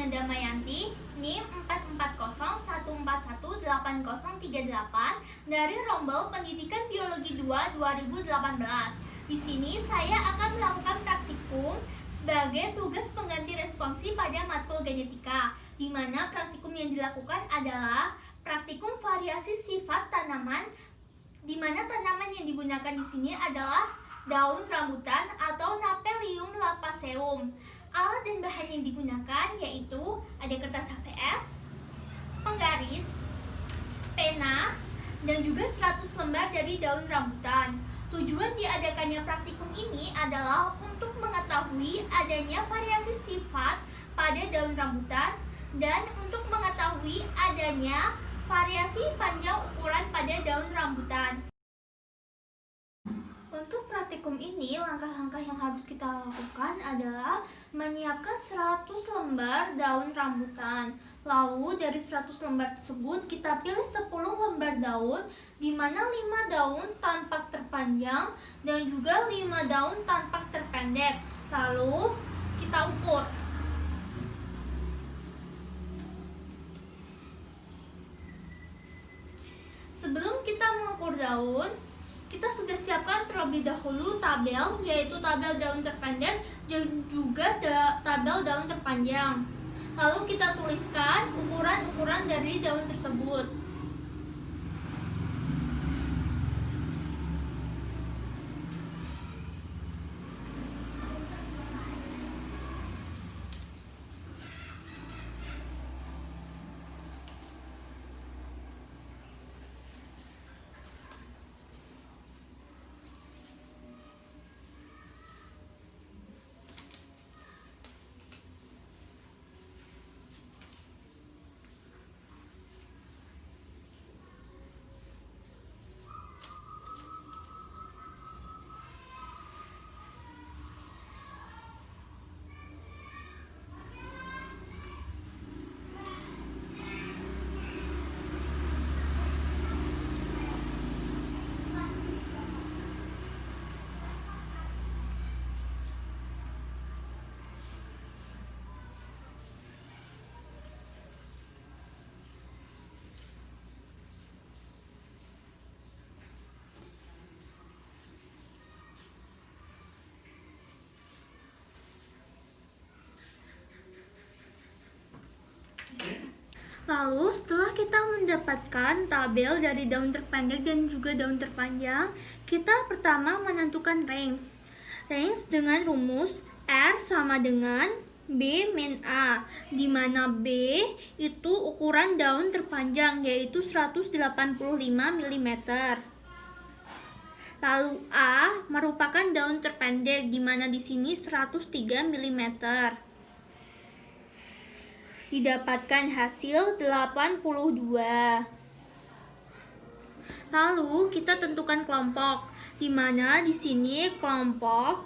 Dina Damayanti, NIM 440141838 dari Rombel Pendidikan Biologi 2 2018. Di sini saya akan melakukan praktikum sebagai tugas pengganti responsi pada matkul genetika, di mana praktikum yang dilakukan adalah praktikum variasi sifat tanaman, di mana tanaman yang digunakan di sini adalah daun rambutan atau Napelium lapaceum. Alat dan bahan yang digunakan yaitu ada kertas HVS, penggaris, pena, dan juga 100 lembar dari daun rambutan. Tujuan diadakannya praktikum ini adalah untuk mengetahui adanya variasi sifat pada daun rambutan dan untuk mengetahui adanya variasi panjang ukuran pada daun rambutan. Untuk praktikum ini, langkah-langkah yang harus kita lakukan adalah menyiapkan 100 lembar daun rambutan. Lalu dari 100 lembar tersebut kita pilih 10 lembar daun, di mana 5 daun tampak terpanjang dan juga 5 daun tampak terpendek. Lalu kita ukur. Sebelum kita mengukur daun, kita sudah siapkan terlebih dahulu tabel, yaitu tabel daun terpendek dan juga tabel daun terpanjang. Lalu kita tuliskan ukuran-ukuran dari daun tersebut. Lalu setelah kita mendapatkan tabel dari daun terpendek dan juga daun terpanjang, kita pertama menentukan range. Range dengan rumus R sama dengan B min A, di mana B itu ukuran daun terpanjang yaitu 185 mm. Lalu A merupakan daun terpendek, di mana di sini 103 mm. Didapatkan hasil 82. Lalu kita tentukan kelompok, di mana di sini kelompok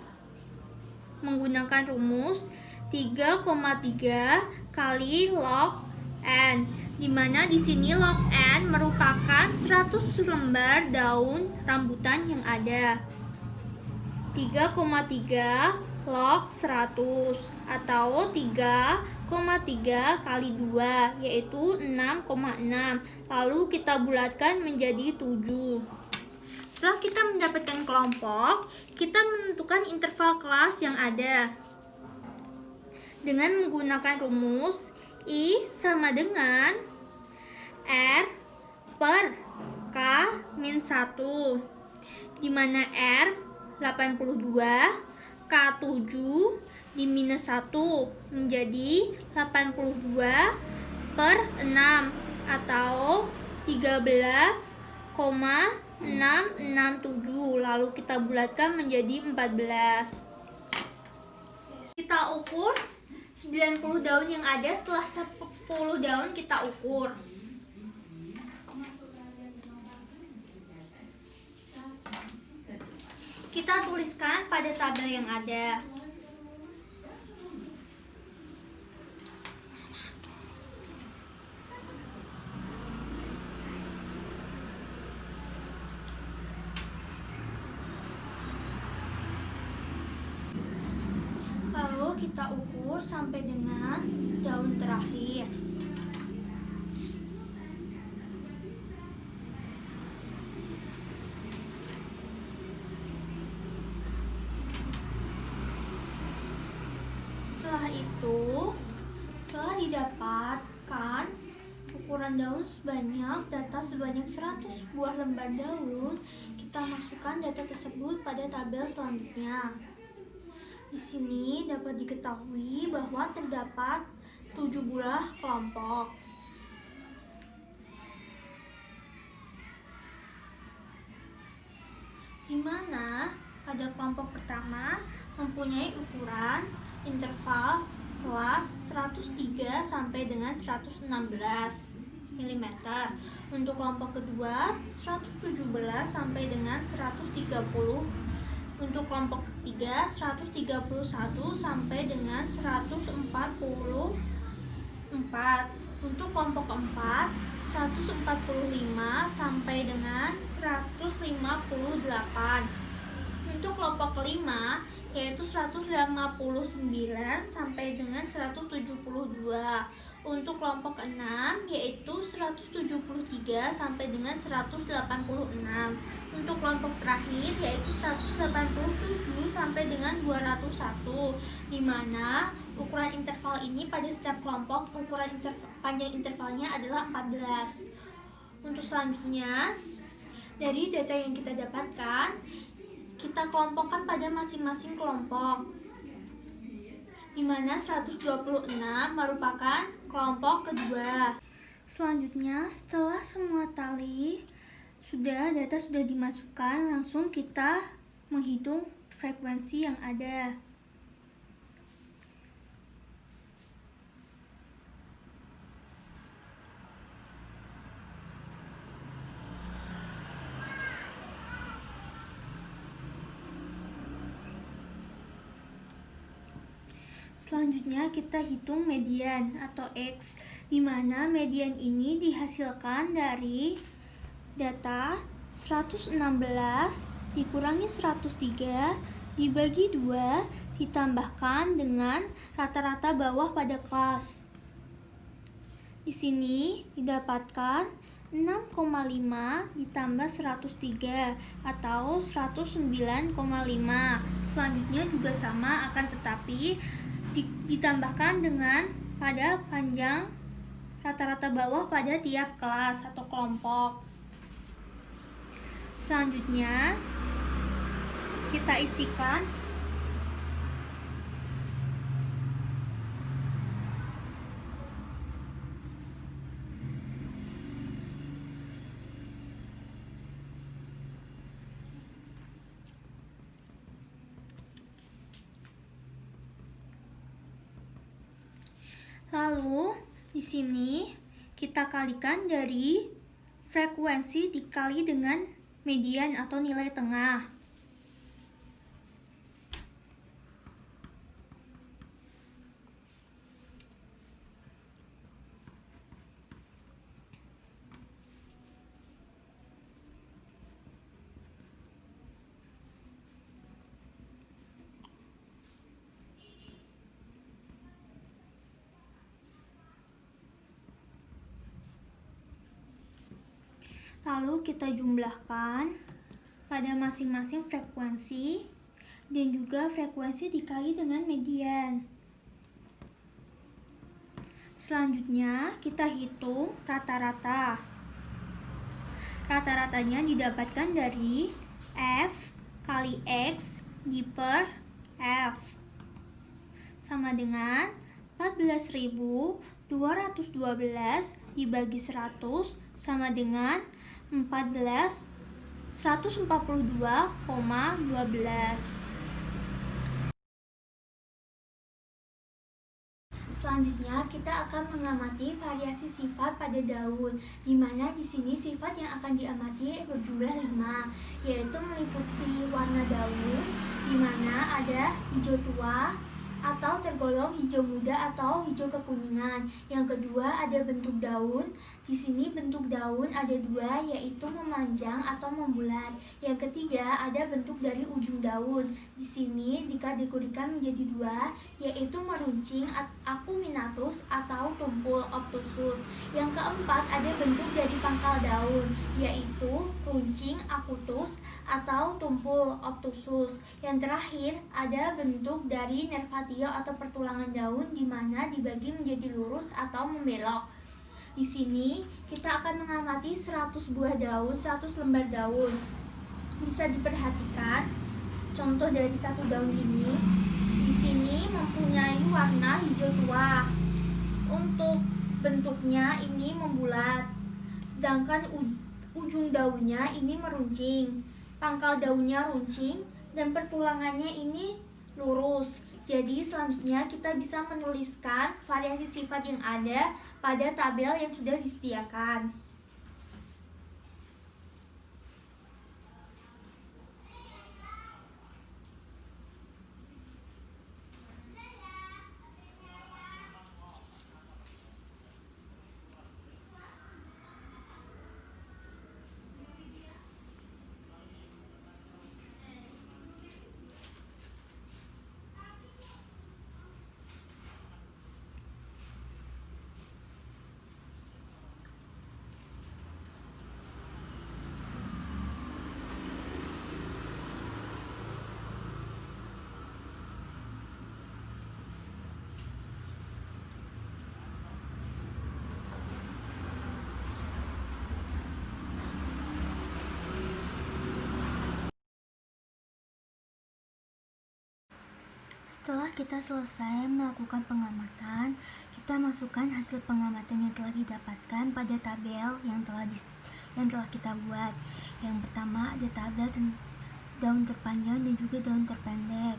menggunakan rumus 3,3 kali log N, di mana di sini log N merupakan 100 lembar daun rambutan yang ada. 3,3 log 100 atau 3,3 kali 2 yaitu 6,6. Lalu kita bulatkan menjadi 7. Setelah kita mendapatkan kelompok, kita menentukan interval kelas yang ada dengan menggunakan rumus I sama dengan R per K min 1, di mana R 82, K 7 di minus 1 menjadi 82 per 6 atau 13,667. Lalu kita bulatkan menjadi 14. Kita ukur 90 daun yang ada. Setelah 10 daun kita ukur. Kita tuliskan pada tabel yang ada. Lalu kita ukur sampai dengan daun terakhir. Setelah didapatkan ukuran daun data sebanyak 100 buah lembar daun, kita masukkan data tersebut pada tabel selanjutnya. Di sini dapat diketahui bahwa terdapat 7 buah kelompok. Di mana pada kelompok pertama mempunyai ukuran interval kelas 103 sampai dengan 116 mm. Untuk kelompok kedua 117 sampai dengan 130. Untuk kelompok ketiga 131 sampai dengan 144. Untuk kelompok keempat 145 sampai dengan 158. Untuk kelompok kelima yaitu 159 sampai dengan 172. Untuk kelompok keenam yaitu 173 sampai dengan 186. Untuk kelompok terakhir yaitu 187 sampai dengan 201, di mana ukuran interval ini pada setiap kelompok panjang intervalnya adalah 14. Untuk selanjutnya, dari data yang kita dapatkan, kita kelompokkan pada masing-masing kelompok, di mana 126 merupakan kelompok kedua. Selanjutnya, setelah semua data sudah dimasukkan, langsung kita menghitung frekuensi yang ada. Selanjutnya kita hitung median atau X, di mana median ini dihasilkan dari data 116 dikurangi 103 dibagi 2 ditambahkan dengan rata-rata bawah pada kelas. Di sini didapatkan 6,5 ditambah 103 atau 109,5. Selanjutnya juga sama, akan tetapi ditambahkan dengan pada panjang rata-rata bawah pada tiap kelas atau kelompok. Selanjutnya kita isikan lalu di sini kita kalikan dari frekuensi dikali dengan median atau nilai tengah. Lalu kita jumlahkan pada masing-masing frekuensi dan juga frekuensi dikali dengan median. Selanjutnya kita hitung rata-rata. Rata-ratanya didapatkan dari F kali X di per F sama dengan 14.212 dibagi 100 sama dengan 142,12. Selanjutnya kita akan mengamati variasi sifat pada daun, di mana di sini sifat yang akan diamati berjumlah 5, yaitu meliputi warna daun, di mana ada hijau tua, atau tergolong hijau muda atau hijau kekuningan. Yang kedua ada bentuk daun. Di sini bentuk daun ada dua, yaitu memanjang atau membulat. Yang ketiga ada bentuk dari ujung daun. Di sini dikategorikan menjadi dua, yaitu meruncing acuminatus atau tumpul obtusus. Yang keempat ada bentuk dari pangkal daun, yaitu runcing acutus atau tumpul obtusus. Yang terakhir ada bentuk dari nervatio atau pertulangan daun, di mana dibagi menjadi lurus atau membelok. Di sini kita akan mengamati 100 buah daun, 100 lembar daun. Bisa diperhatikan contoh dari satu daun ini. Di sini mempunyai warna hijau tua. Untuk bentuknya ini membulat. Sedangkan ujung daunnya ini meruncing. Pangkal daunnya runcing dan pertulangannya ini lurus. Jadi selanjutnya kita bisa menuliskan variasi sifat yang ada pada tabel yang sudah disediakan. Setelah kita selesai melakukan pengamatan, kita masukkan hasil pengamatan yang telah didapatkan pada tabel yang telah kita buat. Yang pertama ada tabel daun terpanjang dan juga daun terpendek.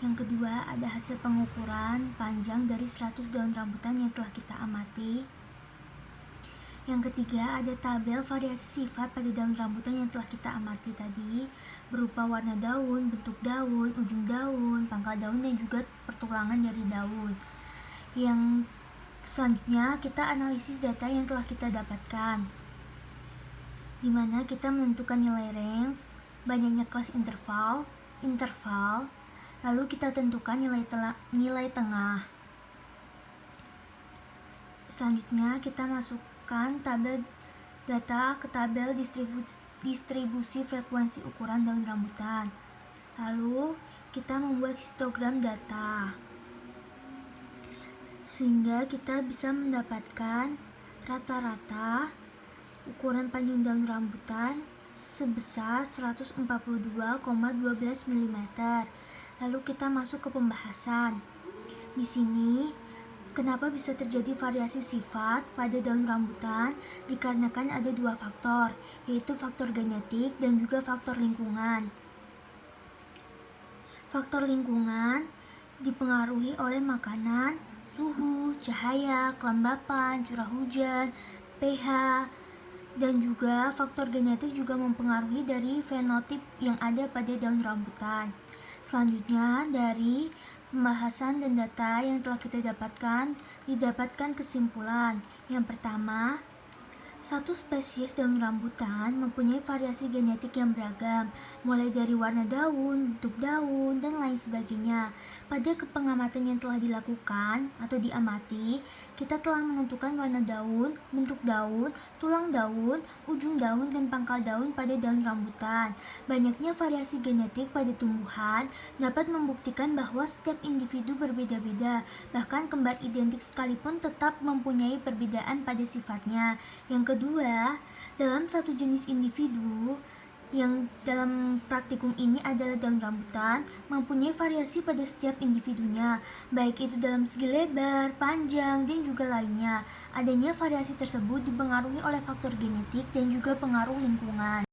Yang kedua ada hasil pengukuran panjang dari 100 daun rambutan yang telah kita amati. Yang ketiga ada tabel variasi sifat pada daun rambutan yang telah kita amati tadi, berupa warna daun, bentuk daun, ujung daun, pangkal daun, dan juga pertulangan dari daun. Yang selanjutnya kita analisis data yang telah kita dapatkan, di mana kita menentukan nilai range, banyaknya kelas interval, lalu kita tentukan nilai tengah. Selanjutnya kita masukkan tabel data ke tabel distribusi frekuensi ukuran daun rambutan. Lalu kita membuat histogram data, sehingga kita bisa mendapatkan rata-rata ukuran panjang daun rambutan sebesar 142,12 mm. Lalu kita masuk ke pembahasan. Di sini kenapa bisa terjadi variasi sifat pada daun rambutan? Dikarenakan ada dua faktor, yaitu faktor genetik dan juga faktor lingkungan. Faktor lingkungan dipengaruhi oleh makanan, suhu, cahaya, kelembapan, curah hujan, pH, dan juga faktor genetik juga mempengaruhi dari fenotip yang ada pada daun rambutan. Selanjutnya dari pembahasan dan data yang telah kita didapatkan kesimpulan. Yang pertama, satu spesies daun rambutan mempunyai variasi genetik yang beragam, mulai dari warna daun, bentuk daun, dan lain sebagainya. Pada pengamatan yang telah dilakukan atau diamati, kita telah menentukan warna daun, bentuk daun, tulang daun, ujung daun, dan pangkal daun pada daun rambutan. Banyaknya variasi genetik pada tumbuhan dapat membuktikan bahwa setiap individu berbeda-beda, bahkan kembar identik sekalipun tetap mempunyai perbedaan pada sifatnya. Yang kedua, dalam satu jenis individu yang dalam praktikum ini adalah daun rambutan mempunyai variasi pada setiap individunya, baik itu dalam segi lebar, panjang, dan juga lainnya. Adanya variasi tersebut dipengaruhi oleh faktor genetik dan juga pengaruh lingkungan.